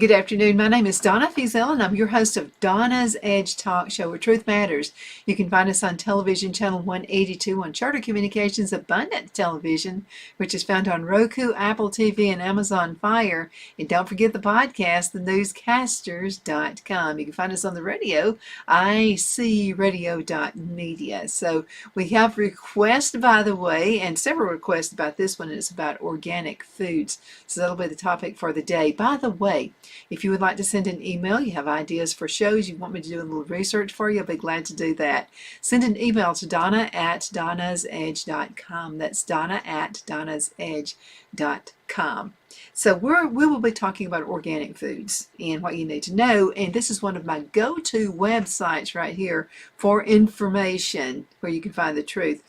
Good afternoon. My name is Donna Fiesel, and I'm your host of Donna's Edge Talk Show, where truth matters. You can find us on television channel 182 on Charter Communications Abundant Television, which is found on Roku, Apple TV, and Amazon Fire. And don't forget the podcast, thenewscasters.com. You can find us on the radio, icradio.media. So we have requests, by the way, and several requests about this one. It's about organic foods. So that'll be the topic for the day. By the way, if you would like to send an email, you have ideas for shows, you want me to do a little research for you, I'll be glad to do that. Send an email to donna@donnasedge.com. That's donna@donnasedge.com. So we will be talking about organic foods and what you need to know. And this is one of my go-to websites right here for information where you can find the truth.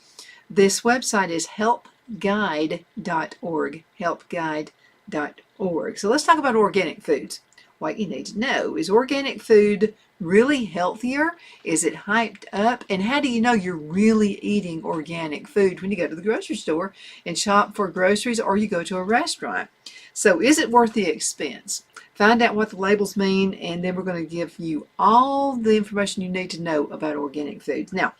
This website is helpguide.org. Helpguide.org. So let's talk about organic foods. What you need to know, is organic food really healthier? Is it hyped up? And how do you know you're really eating organic food when you go to the grocery store and shop for groceries, or you go to a restaurant? So is it worth the expense? Find out what the labels mean, and then we're going to give you all the information you need to know about organic foods. Now,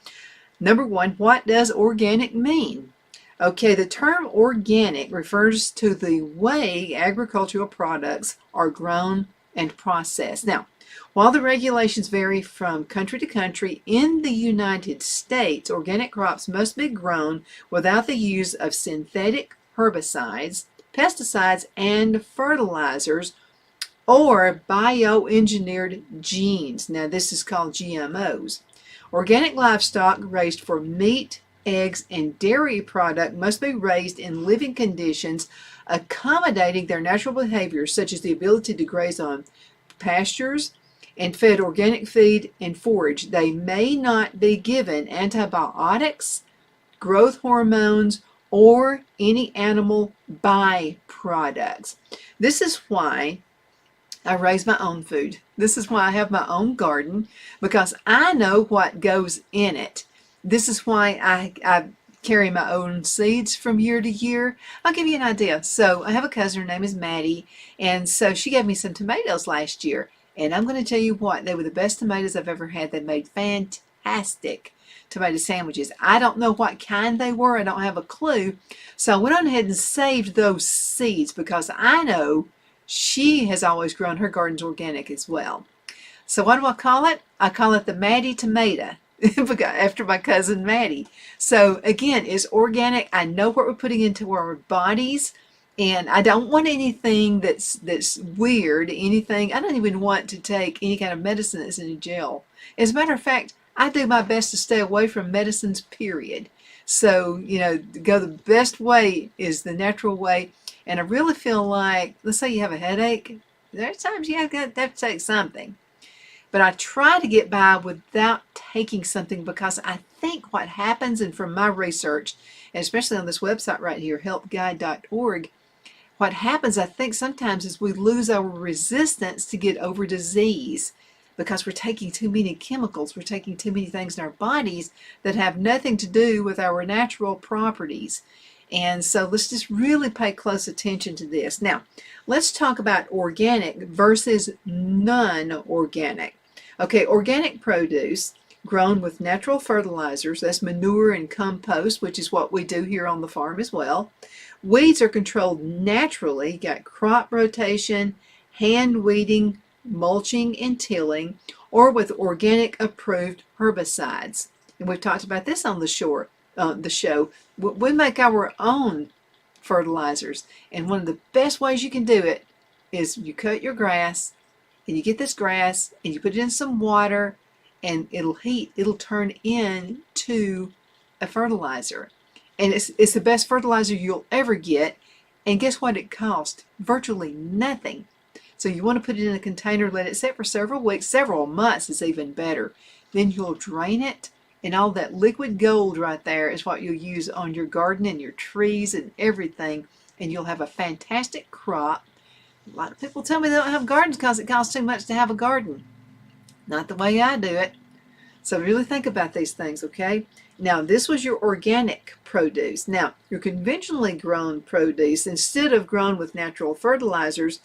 number one, what does organic mean? Okay, the term organic refers to the way agricultural products are grown and processed. Now, while the regulations vary from country to country, in the United States, organic crops must be grown without the use of synthetic herbicides, pesticides, and fertilizers, or bioengineered genes. Now, this is called GMOs. Organic livestock raised for meat, eggs, and dairy product must be raised in living conditions accommodating their natural behaviors, such as the ability to graze on pastures and fed organic feed and forage. They may not be given antibiotics, growth hormones, or any animal byproducts. This is why I raise my own food. This is why I have my own garden, because I know what goes in it. This is why I carry my own seeds from year to year. I'll give you an idea. So I have a cousin, her name is Maddie, and so she gave me some tomatoes last year. And I'm going to tell you what, they were the best tomatoes I've ever had. They made fantastic tomato sandwiches. I don't know what kind they were. I don't have a clue. So I went on ahead and saved those seeds because I know she has always grown her gardens organic as well. So what do I call it? I call it the Maddie tomato. After my cousin Maddie. So again, it's organic. I know what we're putting into our bodies, and I don't want anything that's weird. Anything. I don't even want to take any kind of medicine that's in a gel. As a matter of fact, I do my best to stay away from medicines, period. So, go the best way is the natural way. And I really feel like, let's say you have a headache, there's times you have to take something. But I try to get by without taking something, because I think what happens, and from my research, and especially on this website right here, helpguide.org, what happens, I think sometimes, is we lose our resistance to get over disease because we're taking too many chemicals. We're taking too many things in our bodies that have nothing to do with our natural properties. And so let's just really pay close attention to this. Now, let's talk about organic versus non-organic. Okay, organic produce grown with natural fertilizers, that's manure and compost, which is what we do here on the farm as well. Weeds are controlled naturally, got crop rotation, hand weeding, mulching, and tilling, or with organic approved herbicides. And we've talked about this on the show. We make our own fertilizers, and one of the best ways you can do it is you cut your grass, and you get this grass and you put it in some water, and it'll heat. It'll turn into a fertilizer, and it's the best fertilizer you'll ever get. And guess what it costs? Virtually nothing. So you want to put it in a container, let it sit for several weeks, several months is even better. Then you'll drain it, and all that liquid gold right there is what you'll use on your garden and your trees and everything, and you'll have a fantastic crop. A lot of people tell me they don't have gardens because it costs too much to have a garden. Not the way I do it. So really think about these things, okay? Now, this was your organic produce. Now, your conventionally grown produce, instead of grown with natural fertilizers,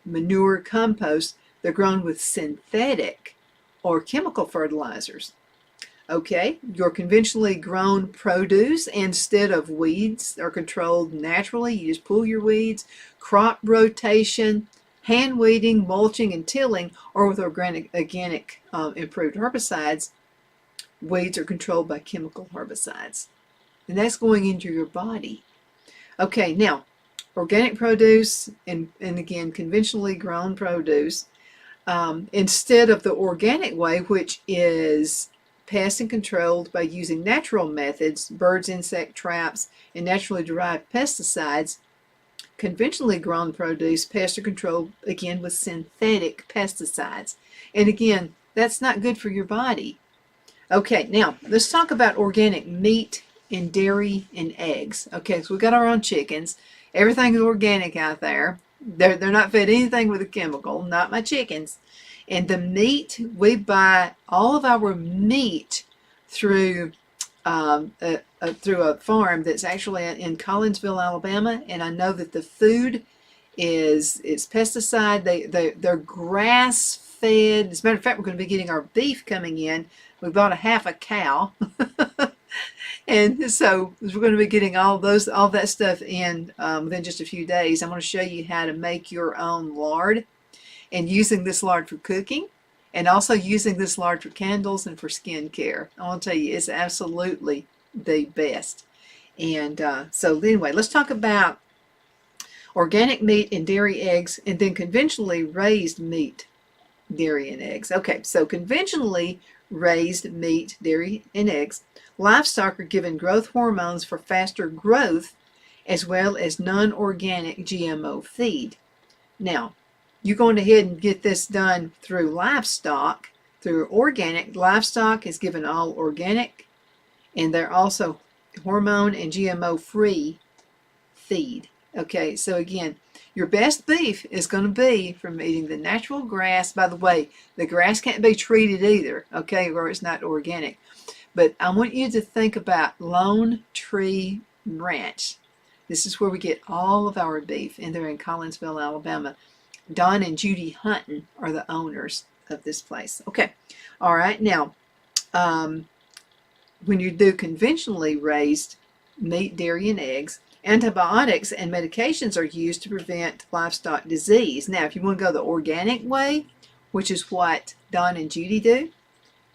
manure, compost, they're grown with synthetic or chemical fertilizers. Okay, your conventionally grown produce instead of weeds are controlled naturally. You just pull your weeds, crop rotation, hand weeding, mulching, and tilling, or with organic improved herbicides. Weeds are controlled by chemical herbicides, and that's going into your body. Okay, now organic produce and again conventionally grown produce, instead of the organic way, which is pest and controlled by using natural methods, birds, insect traps, and naturally derived pesticides, conventionally grown produce pests are controlled again with synthetic pesticides. And again, that's not good for your body. Okay, now let's talk about organic meat and dairy and eggs. Okay, so we got our own chickens. Everything is organic out there. They're not fed anything with a chemical, not my chickens. And the meat, we buy all of our meat through through a farm that's actually in Collinsville, Alabama. And I know that the food it's pesticide. They're grass fed. As a matter of fact, we're going to be getting our beef coming in. We bought a half a cow. And so we're going to be getting all that stuff in within just a few days. I'm going to show you how to make your own lard, and using this lard for cooking, and also using this lard for candles and for skincare. I want to tell you, it's absolutely the best. And so anyway, let's talk about organic meat and dairy, eggs, and then conventionally raised meat, dairy, and eggs. Okay, so conventionally raised meat, dairy, and eggs. Livestock are given growth hormones for faster growth, as well as non-organic GMO feed. Now, you're going ahead and get this done through livestock. Through organic, livestock is given all organic, and they're also hormone and GMO-free feed. Okay, so again, your best beef is going to be from eating the natural grass. By the way, the grass can't be treated either, okay, or it's not organic. But I want you to think about Lone Tree Ranch. This is where we get all of our beef, and they're in Collinsville, Alabama. Don and Judy Hunton are the owners of this place. Okay, all right, now, when you do conventionally raised meat, dairy, and eggs, antibiotics and medications are used to prevent livestock disease. Now, if you want to go the organic way, which is what Don and Judy do,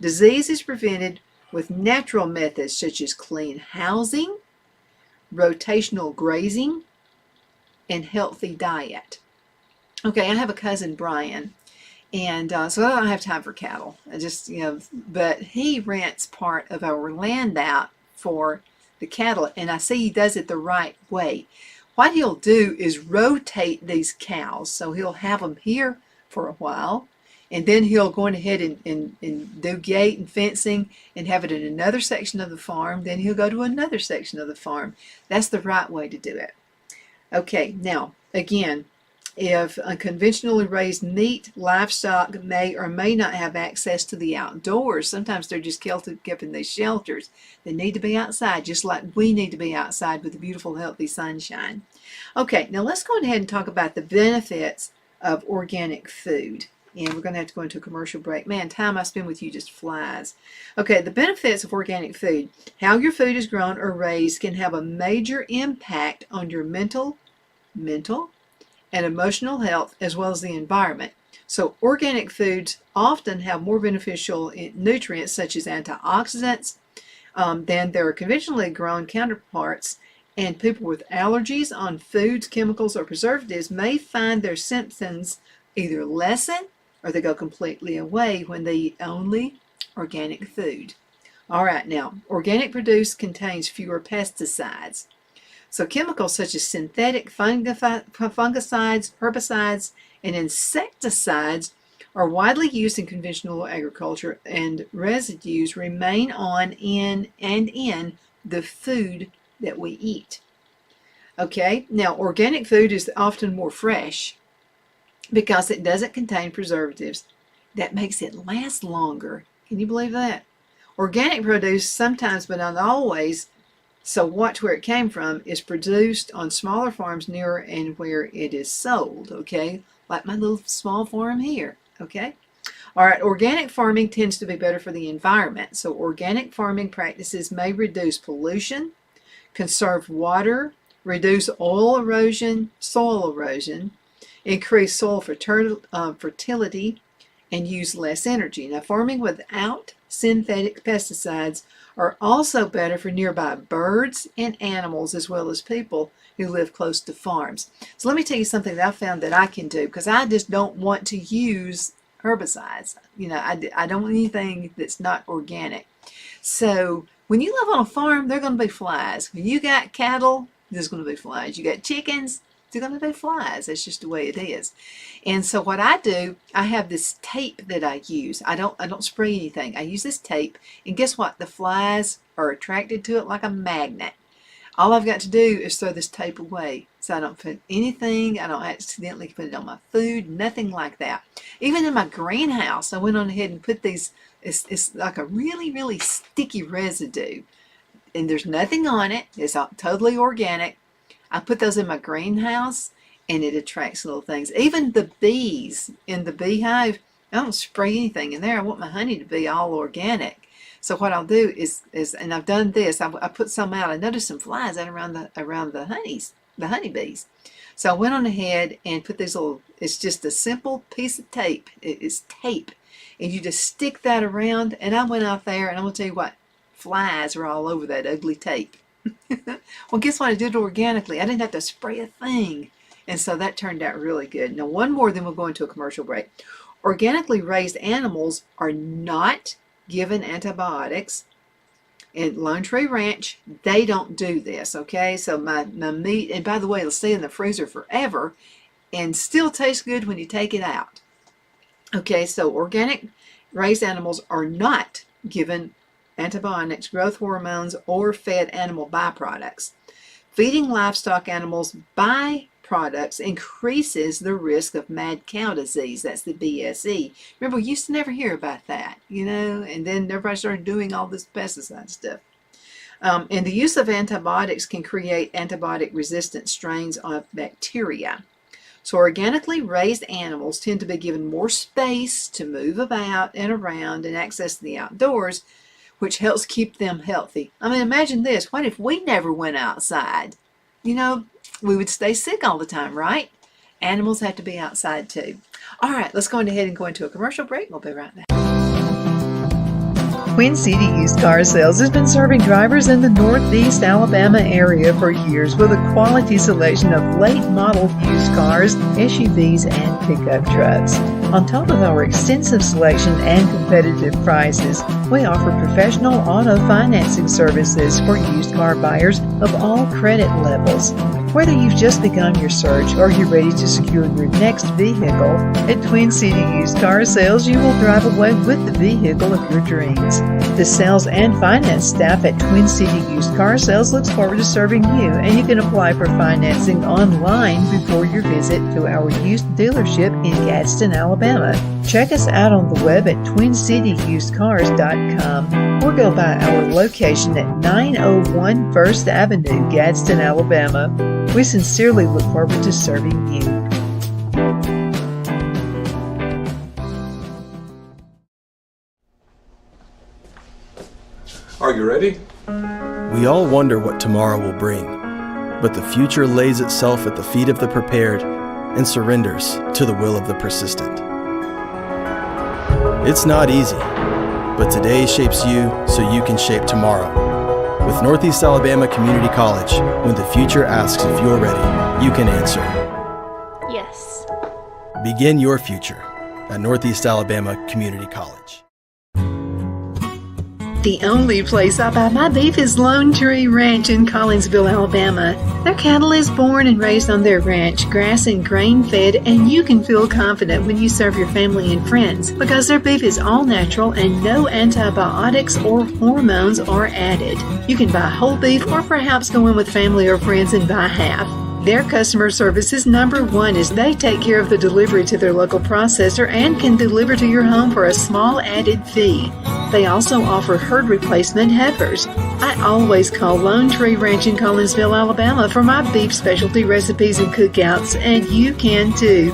disease is prevented with natural methods such as clean housing, rotational grazing, and healthy diet. Okay, I have a cousin, Brian, and so I don't have time for cattle. I just, but he rents part of our land out for the cattle, and I see he does it the right way. What he'll do is rotate these cows. So he'll have them here for a while, and then he'll go ahead and do gate and fencing and have it in another section of the farm. Then he'll go to another section of the farm. That's the right way to do it. Okay, now, again, if a conventionally raised meat, livestock may or may not have access to the outdoors. Sometimes they're just kept in these shelters. They need to be outside, just like we need to be outside with the beautiful, healthy sunshine. Okay, now let's go ahead and talk about the benefits of organic food. And we're going to have to go into a commercial break. Man, time I spend with you just flies. Okay, the benefits of organic food. How your food is grown or raised can have a major impact on your mental, and emotional health, as well as the environment. So organic foods often have more beneficial nutrients such as antioxidants than their conventionally grown counterparts, and people with allergies on foods, chemicals, or preservatives may find their symptoms either lessen or they go completely away when they eat only organic food. All right, now, organic produce contains fewer pesticides. So chemicals such as synthetic fungicides, herbicides, and insecticides are widely used in conventional agriculture, and residues remain in the food that we eat. Okay, now organic food is often more fresh because it doesn't contain preservatives. That makes it last longer. Can you believe that? Organic produce sometimes, but not always, so watch where it came from, is produced on smaller farms near and where it is sold, okay? like my little small farm here, okay? All right, organic farming tends to be better for the environment. So organic farming practices may reduce pollution, conserve water, reduce soil erosion, increase soil fertility, and use less energy. Now, farming without synthetic pesticides are also better for nearby birds and animals as well as people who live close to farms. So let me tell you something that I found that I can do, because I just don't want to use herbicides. You know, I don't want anything that's not organic. So when you live on a farm, there are going to be flies. When you got cattle, there's going to be flies. You got chickens, there's going to be flies. That's just the way it is. And so what I do, I have this tape that I use. I don't spray anything. I use this tape, and guess what? The flies are attracted to it like a magnet. All I've got to do is throw this tape away, so I don't put anything, I don't accidentally put it on my food, nothing like that. Even in my greenhouse, I went on ahead and put these, it's like a really, really sticky residue, and there's nothing on it. It's totally organic. I put those in my greenhouse, and it attracts little things. Even the bees in the beehive, I don't spray anything in there. I want my honey to be all organic. So what I'll do is and I've done this, I put some out. I noticed some flies out around the honeybees. So I went on ahead and put these little, it's just a simple piece of tape. It's tape. And you just stick that around, and I went out there, and I'm going to tell you what, flies are all over that ugly tape. Well, guess what? I did it organically. I didn't have to spray a thing. And so that turned out really good. Now, one more, then we'll go into a commercial break. Organically raised animals are not given antibiotics. In Lone Tree Ranch, they don't do this, okay? So my meat, and by the way, it'll stay in the freezer forever and still tastes good when you take it out. Okay, so organic raised animals are not given antibiotics, growth hormones, or fed animal byproducts. Feeding livestock animals byproducts increases the risk of mad cow disease. That's the BSE. Remember, we used to never hear about that, you know, and then everybody started doing all this pesticide stuff. And the use of antibiotics can create antibiotic-resistant strains of bacteria. So organically raised animals tend to be given more space to move about and around and access the outdoors, which helps keep them healthy. I mean, imagine this. What if we never went outside? You know, we would stay sick all the time, right? Animals have to be outside too. All right, let's go ahead and go into a commercial break. We'll be right back. Twin City Used Car Sales has been serving drivers in the Northeast Alabama area for years with a quality selection of late model used cars, SUVs, and pickup trucks. On top of our extensive selection and competitive prices, we offer professional auto financing services for used car buyers of all credit levels. Whether you've just begun your search or you're ready to secure your next vehicle, at Twin City Used Car Sales, you will drive away with the vehicle of your dreams. The sales and finance staff at Twin City Used Car Sales looks forward to serving you, and you can apply for financing online before your visit to our used dealership in Gadsden, Alabama. Check us out on the web at twincityusedcars.com or go by our location at 901 First Avenue, Gadsden, Alabama. We sincerely look forward to serving you. Are you ready? We all wonder what tomorrow will bring, but the future lays itself at the feet of the prepared and surrenders to the will of the persistent. It's not easy, but today shapes you so you can shape tomorrow. With Northeast Alabama Community College, when the future asks if you're ready, you can answer yes. Begin your future at Northeast Alabama Community College. The only place I buy my beef is Lone Tree Ranch in Collinsville, Alabama. Their cattle is born and raised on their ranch, grass and grain fed, and you can feel confident when you serve your family and friends because their beef is all natural and no antibiotics or hormones are added. You can buy whole beef or perhaps go in with family or friends and buy half. Their customer service is number one as they take care of the delivery to their local processor and can deliver to your home for a small added fee. They also offer herd replacement heifers. I always call Lone Tree Ranch in Collinsville, Alabama for my beef specialty recipes and cookouts, and you can too.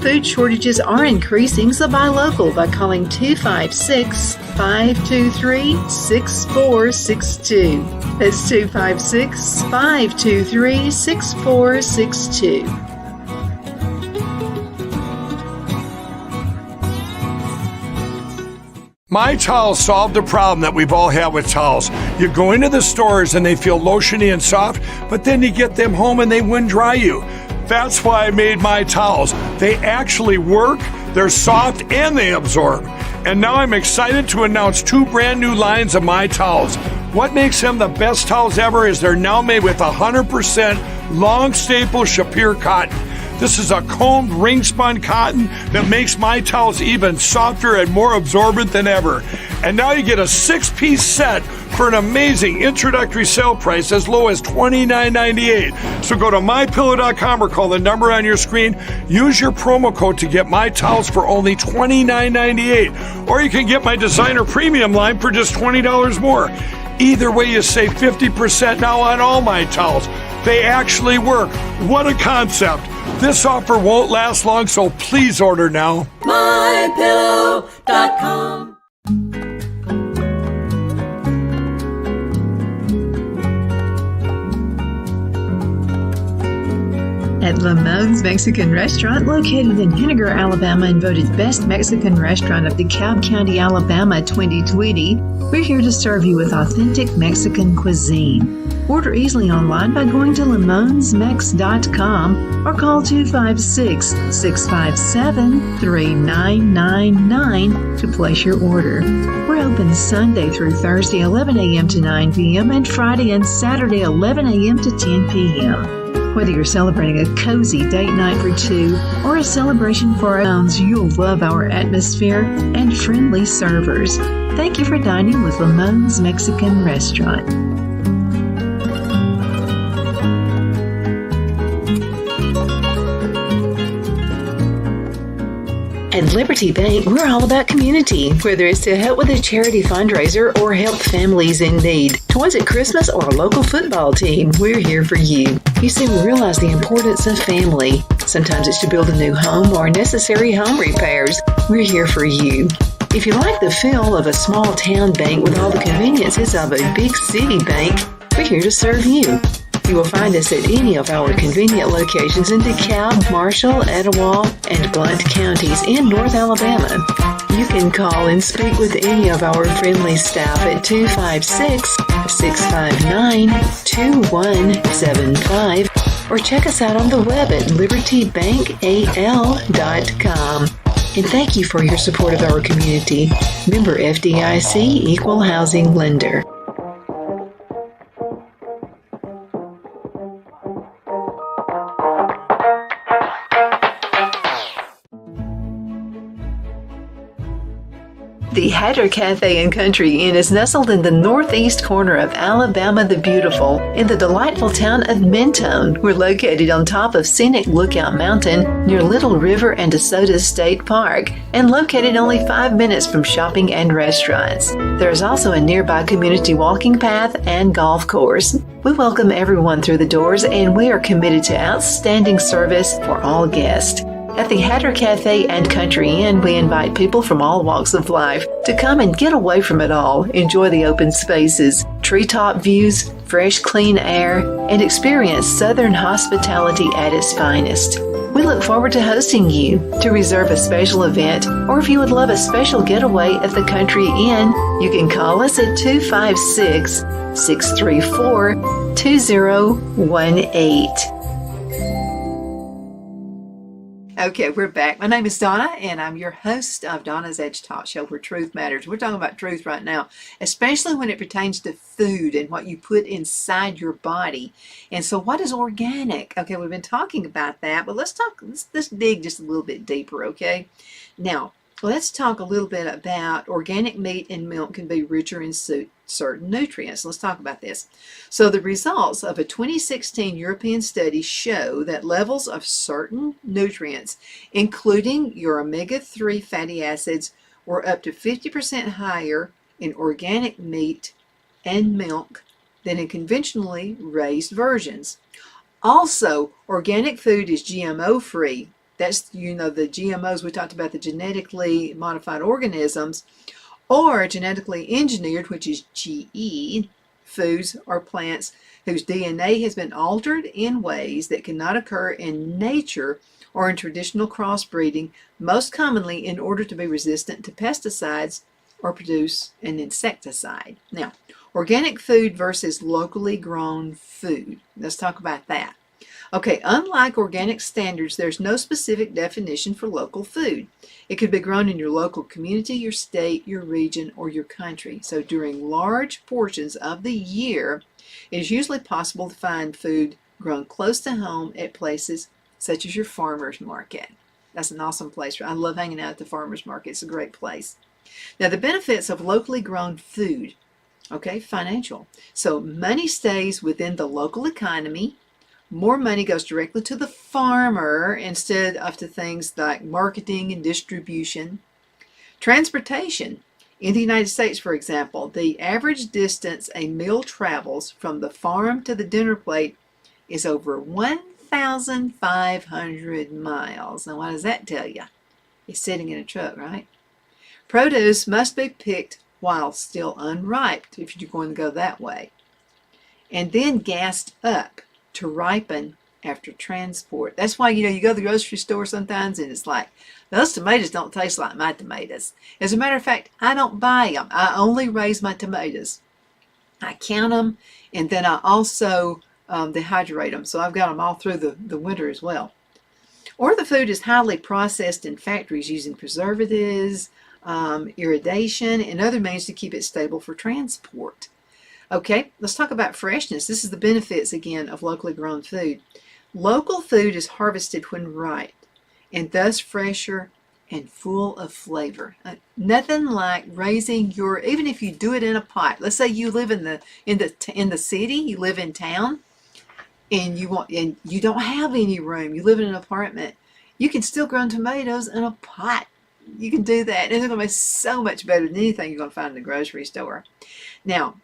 food shortages are increasing, so buy local by calling 256-523-6462. That's 256-523-6462. My Towels solved the problem that we've all had with towels. You go into the stores and they feel lotiony and soft, but then you get them home and they wind dry you. That's why I made My Towels. They actually work, they're soft, and they absorb. And now I'm excited to announce 2 brand new lines of My Towels. What makes them the best towels ever is they're now made with 100% long staple Shapir cotton. This is a combed ring spun cotton that makes My Towels even softer and more absorbent than ever. And now you get a 6-piece set for an amazing introductory sale price as low as $29.98. So go to MyPillow.com or call the number on your screen. Use your promo code to get My Towels for only $29.98. Or you can get my designer premium line for just $20 more. Either way, you save 50% now on all My Towels. They actually work. What a concept. This offer won't last long, so please order now. MyPillow.com. At Lamone's Mexican Restaurant, located in Henniger, Alabama, and voted Best Mexican Restaurant of DeKalb County, Alabama 2020, we're here to serve you with authentic Mexican cuisine. Order easily online by going to lamonsmex.com or call 256-657-3999 to place your order. We're open Sunday through Thursday, 11 a.m. to 9 p.m. and Friday and Saturday, 11 a.m. to 10 p.m. Whether you're celebrating a cozy date night for 2 or a celebration for our own, you'll love our atmosphere and friendly servers. Thank you for dining with Lamone's Mexican Restaurant. At Liberty Bank, we're all about community, whether it's to help with a charity fundraiser or help families in need. Toys at Christmas or a local football team, we're here for you. You see, we realize the importance of family. Sometimes it's to build a new home or necessary home repairs. We're here for you. If you like the feel of a small town bank with all the conveniences of a big city bank, we're here to serve you. You will find us at any of our convenient locations in DeKalb, Marshall, Etowah, and Blount counties in North Alabama. You can call and speak with any of our friendly staff at 256-659-2175 or check us out on the web at libertybankal.com. And thank you for your support of our community. Member FDIC Equal Housing Lender. The Hatter Cafe and Country Inn is nestled in the northeast corner of Alabama the Beautiful in the delightful town of Mentone. We're located on top of scenic Lookout Mountain near Little River and DeSoto State Park and located only 5 minutes from shopping and restaurants. There is also a nearby community walking path and golf course. We welcome everyone through the doors and we are committed to outstanding service for all guests. At the Hatter Cafe and Country Inn, we invite people from all walks of life to come and get away from it all, enjoy the open spaces, treetop views, fresh, clean air, and experience Southern hospitality at its finest. We look forward to hosting you. To reserve a special event, or if you would love a special getaway at the Country Inn, you can call us at 256-634-2018. Okay, we're back. My name is Donna, and I'm your host of Donna's Edge Talk Show, where truth matters. We're talking about truth right now, especially when it pertains to food and what you put inside your body. And so what is organic? Okay, we've been talking about that, but let's dig just a little bit deeper, okay? Now, let's talk a little bit about organic meat and milk can be richer in certain nutrients. Let's talk about this. So the results of a 2016 European study show that levels of certain nutrients, including your omega-3 fatty acids, were up to 50% higher in organic meat and milk than in conventionally raised versions. Also, organic food is GMO-free. That's, the GMOs, we talked about the genetically modified organisms, or genetically engineered, which is GE, foods or plants whose DNA has been altered in ways that cannot occur in nature or in traditional crossbreeding, most commonly in order to be resistant to pesticides or produce an insecticide. Now, organic food versus locally grown food. Let's talk about that. Okay, unlike organic standards, there's no specific definition for local food. It could be grown in your local community, your state, your region, or your country. So during large portions of the year, it is usually possible to find food grown close to home at places such as your farmer's market. That's an awesome place. I love hanging out at the farmer's market. It's a great place. Now, the benefits of locally grown food. Okay, financial. So money stays within the local economy. More money goes directly to the farmer instead of to things like marketing and distribution. Transportation. In the United States, for example, the average distance a meal travels from the farm to the dinner plate is over 1,500 miles. Now, what does that tell you? It's sitting in a truck, right? Produce must be picked while still unripe, if you're going to go that way, and then gassed up to ripen after transport. That's why, you go to the grocery store sometimes and it's like, those tomatoes don't taste like my tomatoes. As a matter of fact, I don't buy them. I only raise my tomatoes. I count them, and then I also dehydrate them. So I've got them all through the winter as well. Or the food is highly processed in factories using preservatives, irrigation, and other means to keep it stable for transport. Okay, let's talk about freshness. This is the benefits, again, of locally grown food. Local food is harvested when ripe, and thus fresher and full of flavor. Nothing like raising even if you do it in a pot. Let's say you live in the city, you live in town, and you don't have any room. You live in an apartment. You can still grow tomatoes in a pot. You can do that, and they're going to be so much better than anything you're going to find in the grocery store. Now,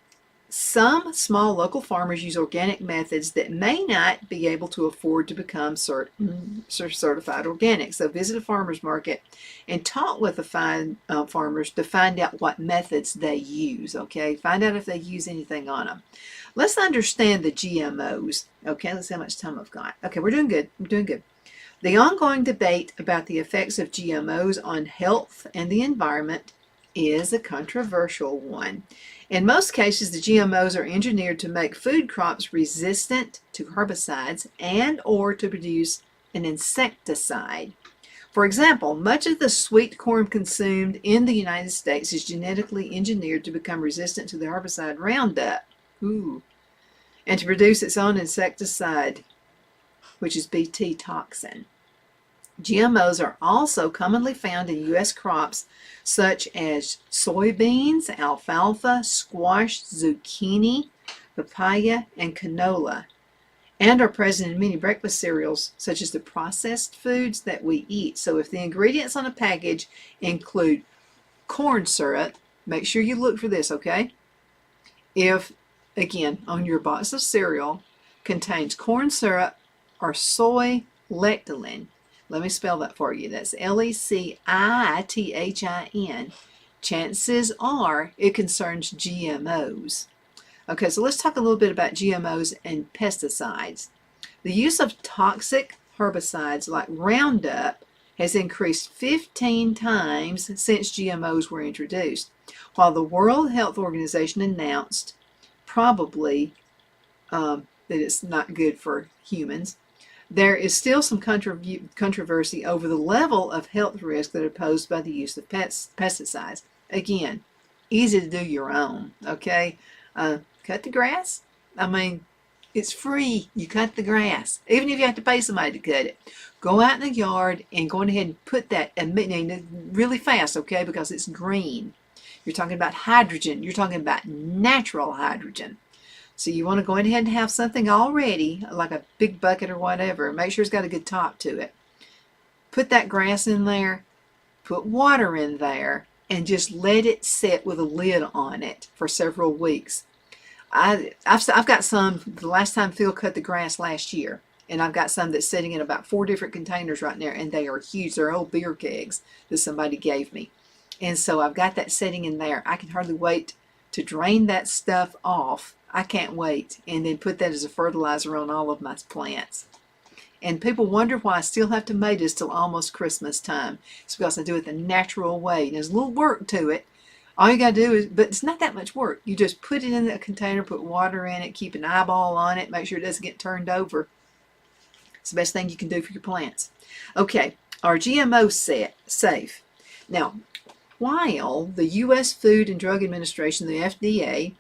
some small local farmers use organic methods that may not be able to afford to become certified organic. So visit a farmer's market and talk with the farmers to find out what methods they use, okay? Find out if they use anything on them. Let's understand the GMOs, okay? Let's see how much time I've got. Okay, we're doing good. We're doing good. The ongoing debate about the effects of GMOs on health and the environment is a controversial one. In most cases, the GMOs are engineered to make food crops resistant to herbicides and or to produce an insecticide. For example, much of the sweet corn consumed in the United States is genetically engineered to become resistant to the herbicide Roundup, and to produce its own insecticide, which is Bt toxin. GMOs are also commonly found in U.S. crops such as soybeans, alfalfa, squash, zucchini, papaya, and canola, and are present in many breakfast cereals such as the processed foods that we eat. So if the ingredients on a package include corn syrup, make sure you look for this, okay? If, again, on your box of cereal contains corn syrup or soy lecithin, let me spell that for you. That's Lecithin. Chances are it concerns GMOs. Okay, so let's talk a little bit about GMOs and pesticides. The use of toxic herbicides like Roundup has increased 15 times since GMOs were introduced, while the World Health Organization announced probably that it's not good for humans. There is still some controversy over the level of health risk that are posed by the use of pesticides. Again, easy to do your own, okay? Cut the grass. I mean, it's free. You cut the grass. Even if you have to pay somebody to cut it. Go out in the yard and go ahead and put that really fast, okay, because it's green. You're talking about hydrogen. You're talking about natural hydrogen. So you want to go ahead and have something already, like a big bucket or whatever. Make sure it's got a good top to it. Put that grass in there, put water in there, and just let it sit with a lid on it for several weeks. I've got some, the last time Phil cut the grass last year, And I've got some that's sitting in about 4 different containers right now, and they are huge. They're old beer kegs that somebody gave me. And so I've got that sitting in there. I can hardly wait to drain that stuff off. I can't wait. And then put that as a fertilizer on all of my plants. And people wonder why I still have tomatoes till almost Christmas time. It's because I do it the natural way. And there's a little work to it. All you got to do is, but it's not that much work. You just put it in a container, put water in it, keep an eyeball on it, make sure it doesn't get turned over. It's the best thing you can do for your plants. Okay, are GMOs safe? Now, while the U.S. Food and Drug Administration, the FDA,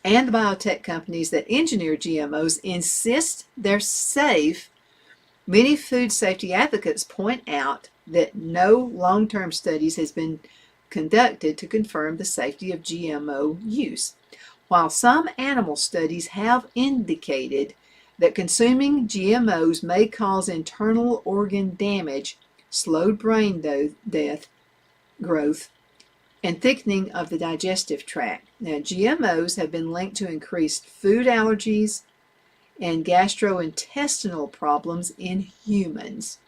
and the biotech companies that engineer GMOs insist they're safe, many food safety advocates point out that no long-term studies has been conducted to confirm the safety of GMO use. While some animal studies have indicated that consuming GMOs may cause internal organ damage, slowed brain death, growth, and thickening of the digestive tract. Now, GMOs have been linked to increased food allergies and gastrointestinal problems in humans.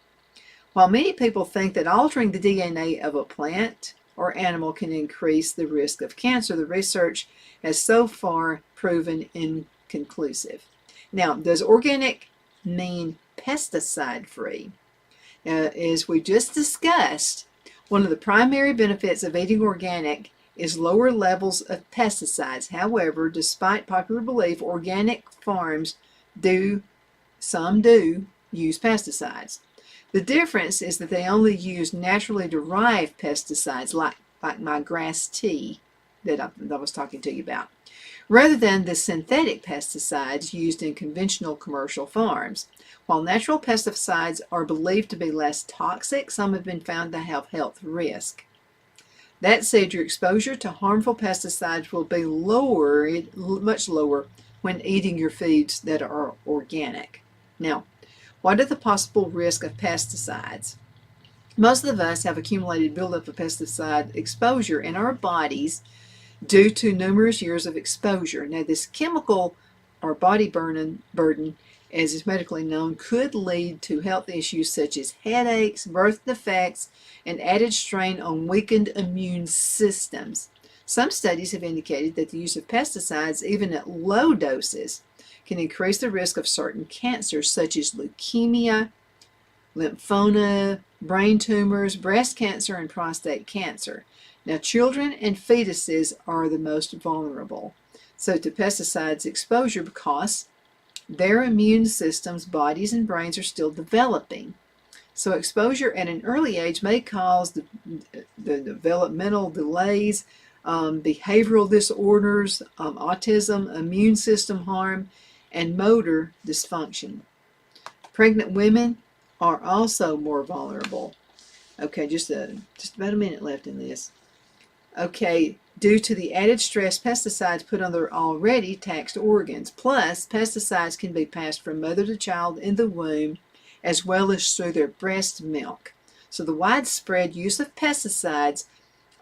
While many people think that altering the DNA of a plant or animal can increase the risk of cancer, the research has so far proven inconclusive. Now, does organic mean pesticide-free? As we just discussed, one of the primary benefits of eating organic is lower levels of pesticides. However, despite popular belief, organic farms some do use pesticides. The difference is that they only use naturally derived pesticides like my grass tea that I was talking to you about, rather than the synthetic pesticides used in conventional commercial farms. While natural pesticides are believed to be less toxic, some have been found to have health risk. That said, your exposure to harmful pesticides will be much lower when eating your foods that are organic. Now, what are the possible risks of pesticides? Most of us have accumulated buildup of pesticide exposure in our bodies due to numerous years of exposure. Now, this chemical or body burden, as is medically known, could lead to health issues such as headaches, birth defects, and added strain on weakened immune systems. Some studies have indicated that the use of pesticides, even at low doses, can increase the risk of certain cancers such as leukemia, lymphoma, brain tumors, breast cancer, and prostate cancer. Now, children and fetuses are the most vulnerable to pesticides exposure because their immune systems, bodies, and brains are still developing. So exposure at an early age may cause the developmental delays, behavioral disorders, autism, immune system harm, and motor dysfunction. Pregnant women are also more vulnerable. Okay, just about a minute left in this. Okay, due to the added stress pesticides put on their already taxed organs. Plus, pesticides can be passed from mother to child in the womb as well as through their breast milk. So the widespread use of pesticides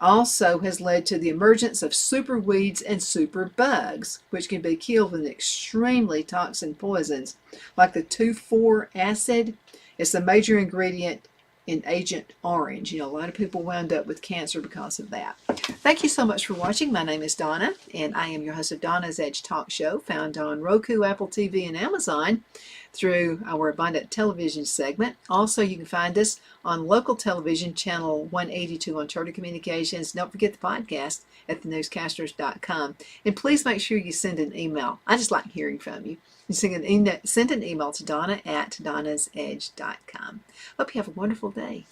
also has led to the emergence of superweeds and superbugs, which can be killed with extremely toxic poisons like the 2,4 acid. It's the major ingredient in Agent Orange. A lot of people wound up with cancer because of that. Thank you so much for watching. My name is Donna, and I am your host of Donna's Edge Talk Show, found on Roku, Apple TV, and Amazon through our Abundant Television segment. Also, you can find us on local television, channel 182 on Charter Communications. Don't forget the podcast at thenewscasters.com. And please make sure you send an email. I just like hearing from you. You send an email to Donna at donnasedge.com. Hope you have a wonderful day.